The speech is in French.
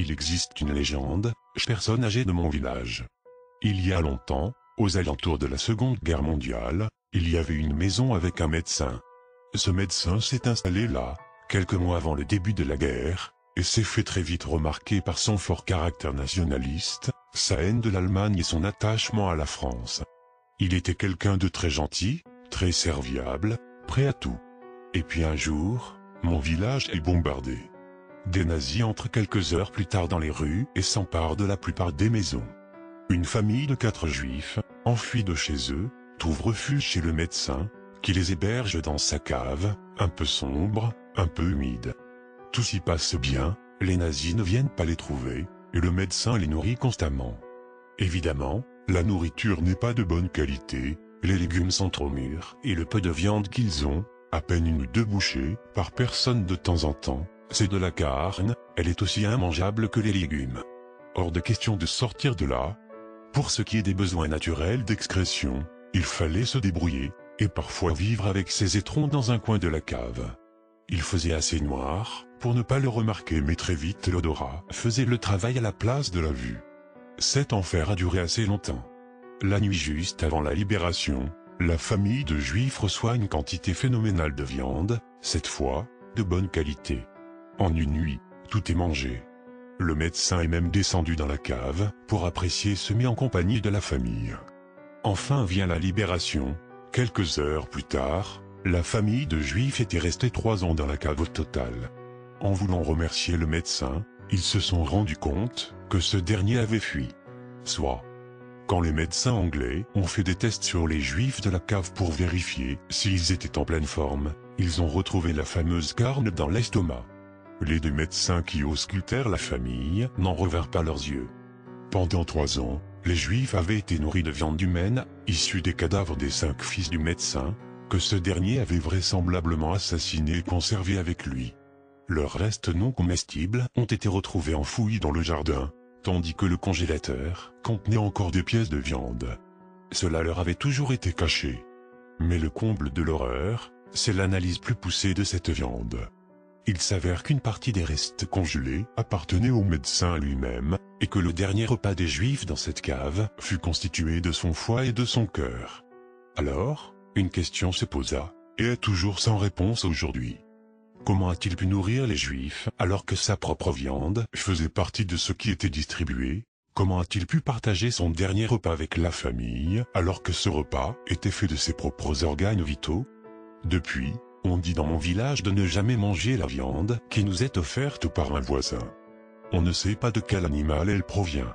Il existe une légende, personne âgée de mon village. Il y a longtemps, aux alentours de la Seconde Guerre mondiale, il y avait une maison avec un médecin. Ce médecin s'est installé là, quelques mois avant le début de la guerre, et s'est fait très vite remarquer par son fort caractère nationaliste, sa haine de l'Allemagne et son attachement à la France. Il était quelqu'un de très gentil, très serviable, prêt à tout. Et puis un jour, mon village est bombardé. Des nazis entrent quelques heures plus tard dans les rues et s'emparent de la plupart des maisons. Une famille de 4 juifs, enfuis de chez eux, trouve refuge chez le médecin, qui les héberge dans sa cave, un peu sombre, un peu humide. Tout s'y passe bien, les nazis ne viennent pas les trouver, et le médecin les nourrit constamment. Évidemment, la nourriture n'est pas de bonne qualité, les légumes sont trop mûrs, et le peu de viande qu'ils ont, à peine 1 ou 2 bouchées, par personne de temps en temps, c'est de la carne, elle est aussi immangeable que les légumes. Hors de question de sortir de là. Pour ce qui est des besoins naturels d'excrétion, il fallait se débrouiller, et parfois vivre avec ses étrons dans un coin de la cave. Il faisait assez noir, pour ne pas le remarquer, mais très vite l'odorat faisait le travail à la place de la vue. Cet enfer a duré assez longtemps. La nuit juste avant la libération, la famille de Juifs reçoit une quantité phénoménale de viande, cette fois, de bonne qualité. En une nuit, tout est mangé. Le médecin est même descendu dans la cave, pour apprécier ce mets en compagnie de la famille. Enfin vient la libération. Quelques heures plus tard, la famille de Juifs était restée 3 ans dans la cave au total. En voulant remercier le médecin, ils se sont rendus compte que ce dernier avait fui. Soit. Quand les médecins anglais ont fait des tests sur les Juifs de la cave pour vérifier s'ils étaient en pleine forme, ils ont retrouvé la fameuse carne dans l'estomac. Les 2 médecins qui auscultèrent la famille n'en revinrent pas leurs yeux. Pendant 3 ans, les Juifs avaient été nourris de viande humaine, issue des cadavres des 5 fils du médecin, que ce dernier avait vraisemblablement assassiné et conservé avec lui. Leurs restes non comestibles ont été retrouvés enfouis dans le jardin, tandis que le congélateur contenait encore des pièces de viande. Cela leur avait toujours été caché. Mais le comble de l'horreur, c'est l'analyse plus poussée de cette viande. Il s'avère qu'une partie des restes congelés appartenait au médecin lui-même, et que le dernier repas des Juifs dans cette cave fut constitué de son foie et de son cœur. Alors, une question se posa, et est toujours sans réponse aujourd'hui. Comment a-t-il pu nourrir les Juifs alors que sa propre viande faisait partie de ce qui était distribué? Comment a-t-il pu partager son dernier repas avec la famille alors que ce repas était fait de ses propres organes vitaux? Depuis, on dit dans mon village de ne jamais manger la viande qui nous est offerte par un voisin. On ne sait pas de quel animal elle provient.